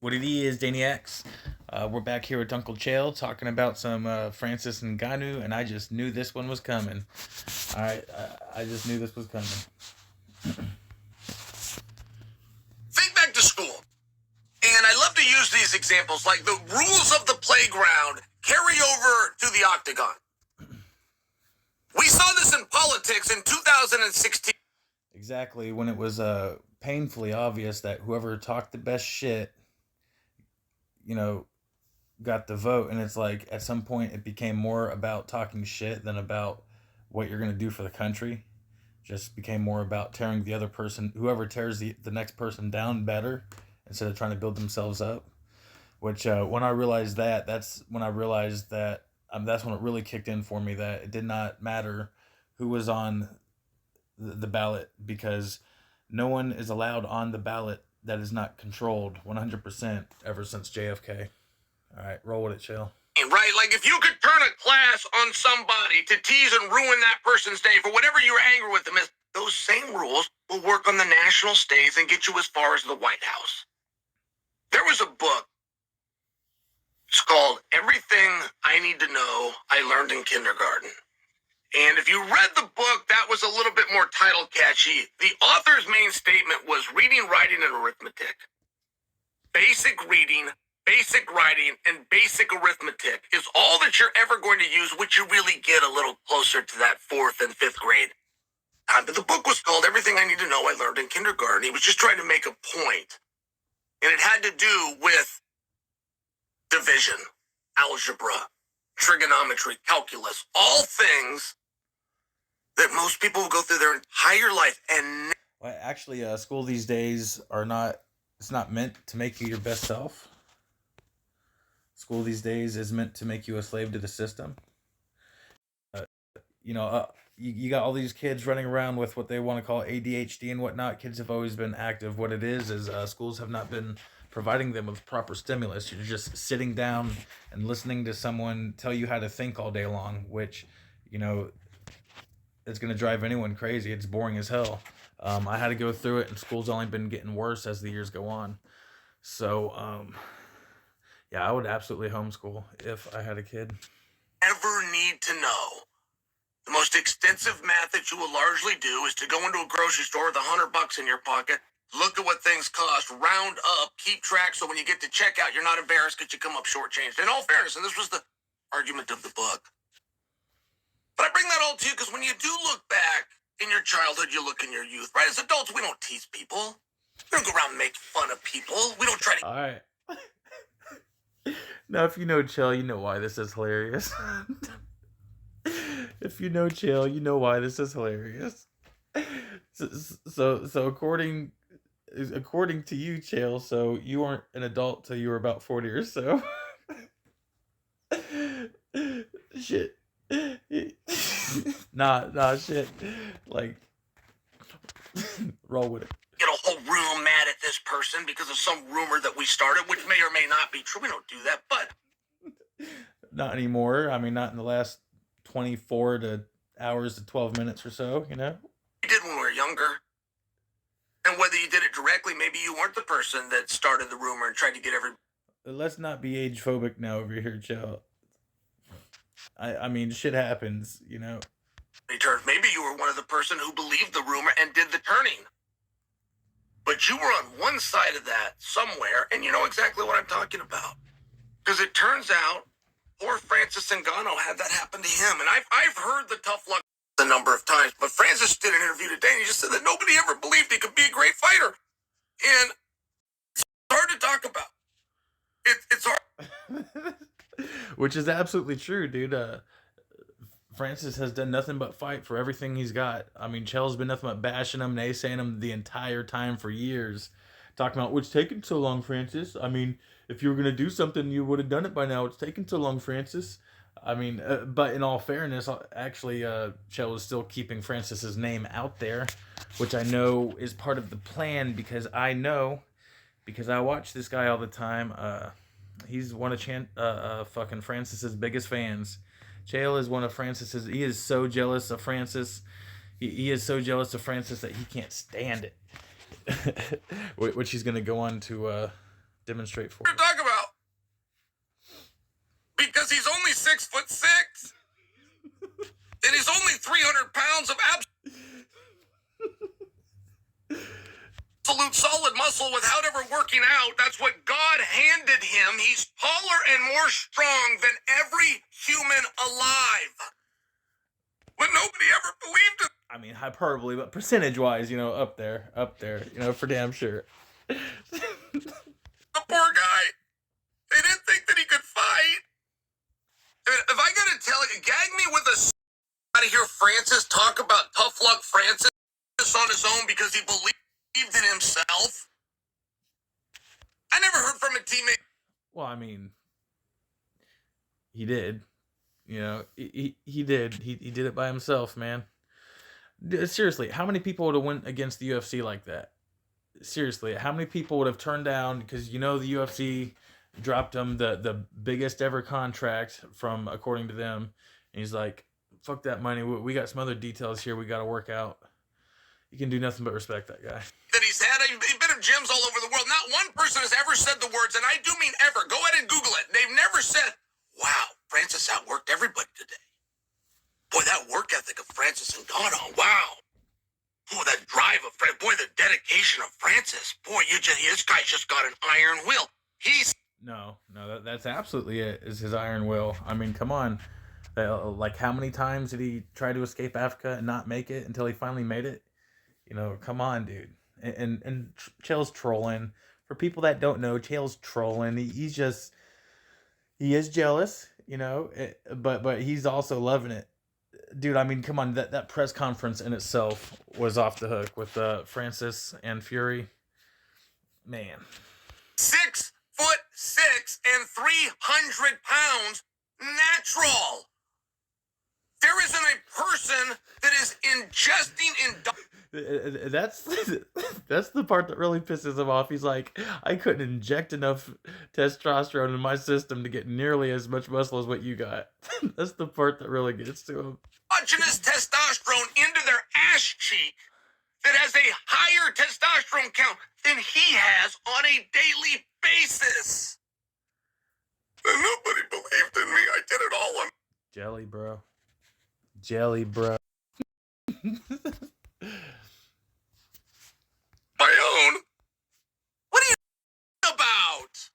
What it is, Daniacs. We're back here with Uncle Chael talking about some Francis and Ngannou, and I just knew this one was coming. All right, I just knew this was coming. Think back to school. And I love to use these examples like the rules of the playground carry over to the octagon. We saw this in politics in 2016. Exactly, when it was painfully obvious that whoever talked the best shit, you know, got the vote, and it's like at some point it became more about talking shit than about what you're going to do for the country. Just became more about tearing the other person, whoever tears the next person down better, instead of trying to build themselves up. Which when I realized that, that's when I realized that that's when it really kicked in for me that it did not matter who was on the ballot, because no one is allowed on the ballot that is not controlled 100% ever since JFK. All right, roll with it, chill. Right? Like if you could turn a class on somebody to tease and ruin that person's day for whatever you were angry with them is, those same rules will work on the national stage and get you as far as the White House. There was a book. It's called Everything I Need to Know I Learned in Kindergarten. And if you read the book, that was a little bit more title catchy. The author's main statement was reading, writing, and arithmetic. Basic reading, basic writing, and basic arithmetic is all that you're ever going to use, which you really get a little closer to that 4th and 5th grade. But the book was called Everything I Need to Know I Learned in Kindergarten. He was just trying to make a point. And it had to do with division, algebra, trigonometry, calculus, all things that most people will go through their entire life and well, actually, school these days it's not meant to make you your best self. School these days is meant to make you a slave to the system. You got all these kids running around with what they want to call ADHD and whatnot. Kids have always been active. What it is schools have not been providing them with proper stimulus. You're just sitting down and listening to someone tell you how to think all day long, which, it's going to drive anyone crazy. It's boring as hell. I had to go through it, and school's only been getting worse as the years go on. So, yeah, I would absolutely homeschool if I had a kid. ever need to know. The most extensive math that you will largely do is to go into a grocery store with $100 in your pocket, look at what things cost, round up, keep track, so when you get to checkout, you're not embarrassed because you come up shortchanged. In all fairness, and this was the argument of the book. But I bring that all to you because when you do look back in your childhood, you look in your youth, right? As adults, we don't tease people. We don't go around and make fun of people. We don't try to... All right. Now, if you know Chill, you know why this is hilarious. If you know Chill, you know why this is hilarious. So according to you, Chill, so you weren't an adult till you were about 40 or so. Shit. Nah, shit. Like, roll with it. Get a whole room mad at this person because of some rumor that we started, which may or may not be true. We don't do that, but... Not anymore. I mean, not in the last 24 hours to 12 minutes or so, We did when we were younger. And whether you did it directly, maybe you weren't the person that started the rumor and tried to get every... Let's not be age phobic now over here, Joe. I mean, shit happens, Return. Maybe you were one of the person who believed the rumor and did the turning. But you were on one side of that somewhere, and you know exactly what I'm talking about. Because it turns out, poor Francis Ngannou had that happen to him. And I've heard the tough luck a number of times, but Francis did an interview today, and he just said that nobody ever believed he could be a great fighter. And it's hard to talk about. It's hard. Which is absolutely true, dude. Francis has done nothing but fight for everything he's got. I mean, Chael's been nothing but bashing him, naysaying him the entire time for years. Talking about, what's taking so long, Francis? I mean, if you were going to do something, you would have done it by now. It's taking so long, Francis. I mean, but in all fairness, actually, Chael is still keeping Francis's name out there, which I know is part of the plan because I watch this guy all the time. He's one of fucking Francis's biggest fans. Chael is one of Francis's. He is so jealous of Francis. He is so jealous of Francis that he can't stand it. Which he's going to go on to Demonstrate for What us. are you talking about? Because he's only 6'6", and he's only 300 pounds of absolute solid muscle without ever working out. That's what God handed him. He's taller and more strong than every human alive. But nobody ever believed it. I mean, hyperbole, but percentage-wise, you know, up there, you know, for damn sure. The poor guy. They didn't think that he could fight. If I gotta tell you, gag me with a out of here, Francis talk about tough luck Francis on his own because he believed in himself. I never heard from a teammate. Well, I mean, he did. You know, he did. He did it by himself, man. Seriously, how many people would have went against the UFC like that? Seriously, how many people would have turned down, because you know the UFC dropped him the biggest ever contract from, according to them, and he's like, fuck that money, we got some other details here we got to work out. You can do nothing but respect that guy. That he's had a bit of gyms all over the world. Not one person has ever said the words, and I do mean ever. Go ahead and Google it. They've never said, wow, Francis outworked everybody today. Boy, that work ethic of Francis Ngannou, wow. Oh, that drive of Francis. Boy, the dedication of Francis. Boy, this guy's just got an iron will. No, that's absolutely it, is his iron will. I mean, come on. Like, how many times did he try to escape Africa and not make it until he finally made it? You know, come on, dude. And Chael's trolling. For people that don't know, Chael's trolling. He is jealous, you know, but he's also loving it. Dude, I mean, come on, that press conference in itself was off the hook with Francis and Fury. Man. 6'6" and 300 pounds natural. There isn't a person that is ingesting That's the part that really pisses him off. He's like, I couldn't inject enough testosterone in my system to get nearly as much muscle as what you got. That's the part that really gets to him. endogenous testosterone into their ass cheek that has a higher testosterone count than he has on a daily basis. And nobody believed in me. I did it all on Jelly, bro. Jelly, bro. my own. What are you about?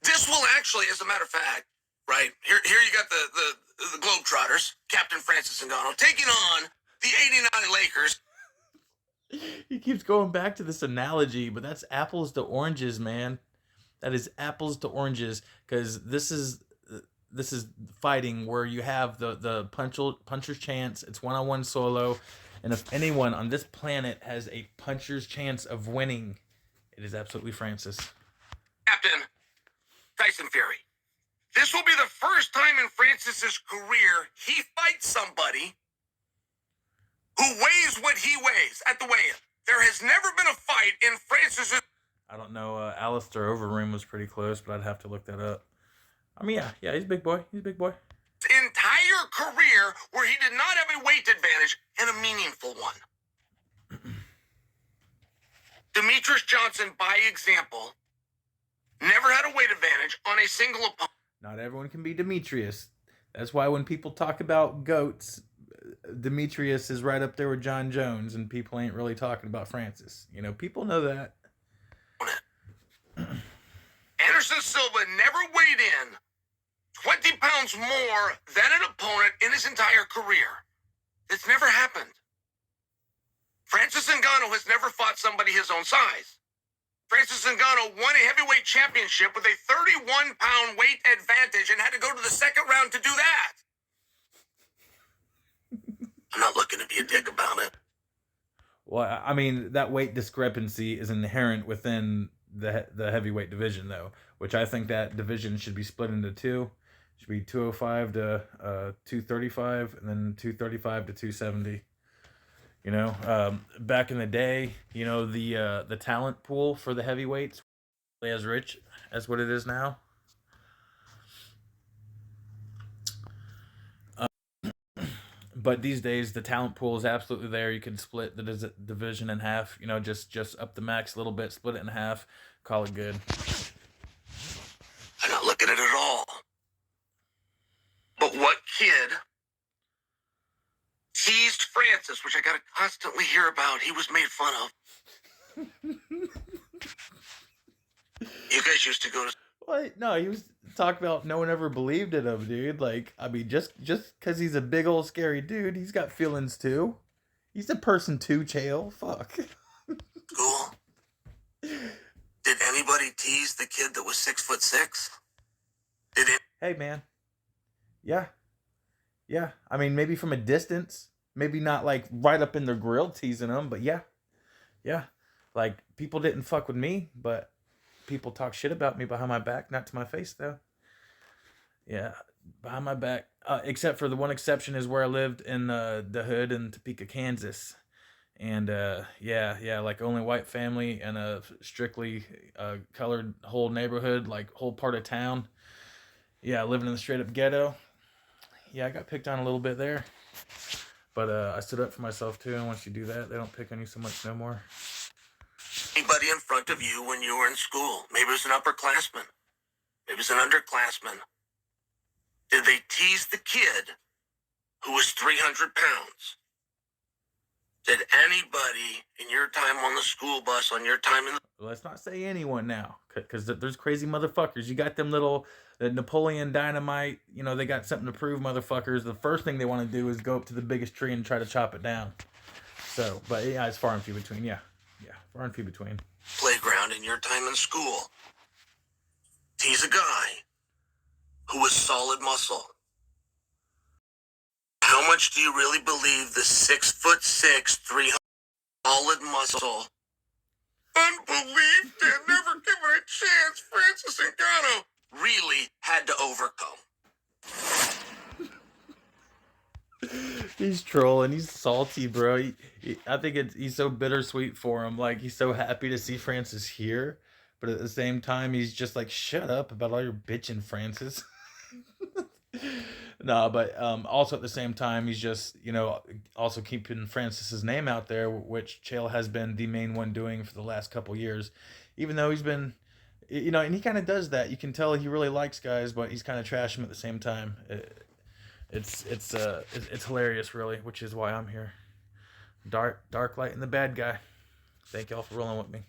This will actually, as a matter of fact, right, here you got the Globetrotters, Captain Francis Ngannou, taking on the 89 Lakers. He keeps going back to this analogy, but that's apples to oranges, man. That is apples to oranges, because this is fighting where you have the puncher's chance. It's one-on-one solo, and if anyone on this planet has a puncher's chance of winning, it is absolutely Francis. Captain Tyson Fury. This will be the first time in Francis's career he fights somebody who weighs what he weighs at the weigh-in. There has never been a fight in Francis's... I don't know. Alistair Overeem was pretty close, but I'd have to look that up. I mean, yeah, he's a big boy. He's a big boy. Entire career where he did not have a weight advantage and a meaningful one. Demetrius Johnson, by example, never had a weight advantage on a single opponent. Not everyone can be Demetrius. That's why when people talk about GOATs, Demetrius is right up there with John Jones, and people ain't really talking about Francis. You know, people know that. Anderson Silva never weighed in 20 pounds more than an opponent in his entire career. It's never happened. Francis Ngannou has never fought somebody his own size. Francis Ngannou won a heavyweight championship with a 31-pound weight advantage and had to go to the second round to do that. I'm not looking to be a dick about it. Well, I mean, that weight discrepancy is inherent within the heavyweight division, though, which I think that division should be split into two. It should be 205 to 235, and then 235 to 270. You know, back in the day, you know, the talent pool for the heavyweights was as rich as what it is now. But these days, the talent pool is absolutely there. You can split the division in half, you know, just up the max a little bit, split it in half, call it good. I'm not looking at it at all. But what kid teased Francis, which I gotta constantly hear about, he was made fun of. You guys used to go to... What? No, he was talking about no one ever believed in him, dude. Like, I mean, just because he's a big old scary dude, he's got feelings too. He's a person too, Chael. Fuck. School? Did anybody tease the kid that was 6'6"? Did it? Hey, man. Yeah. Yeah. I mean, maybe from a distance. Maybe not like right up in their grill teasing him, but yeah. Yeah. Like, people didn't fuck with me, but people talk shit about me behind my back. Not to my face, though. Yeah. Behind my back. Except for the one exception is where I lived in the hood in Topeka, Kansas. And yeah, like only white family and a strictly colored whole neighborhood, like whole part of town. Yeah, living in the straight up ghetto. Yeah, I got picked on a little bit there. But I stood up for myself too, and once you do that, they don't pick on you so much no more. Anybody in front of you when you were in school? Maybe it was an upperclassman. Maybe it was an underclassman. Did they tease the kid who was 300 pounds? Did anybody in your time on the school bus, on your time in the... Let's not say anyone now, because there's crazy motherfuckers. You got them little Napoleon Dynamite, you know, they got something to prove motherfuckers. The first thing they want to do is go up to the biggest tree and try to chop it down. So, but yeah, it's far and few between. Yeah, far and few between. Playground in your time in school? Tease a guy who was solid muscle. How much do you really believe the 6'6", 300 solid muscle? Unbelieved it, never given a chance, Francis Ngannou really had to overcome? He's trolling. He's salty, bro. I think he's so bittersweet for him. Like, he's so happy to see Francis here, but at the same time, he's just like, shut up about all your bitching, Francis. No, but also at the same time, he's just, you know, also keeping Francis's name out there, which Chael has been the main one doing for the last couple years, even though he's been, you know, and he kind of does that. You can tell he really likes guys, but he's kind of trashing them at the same time. It's hilarious, really, which is why I'm here. DarkLight and the BadGuy. Thank y'all for rolling with me.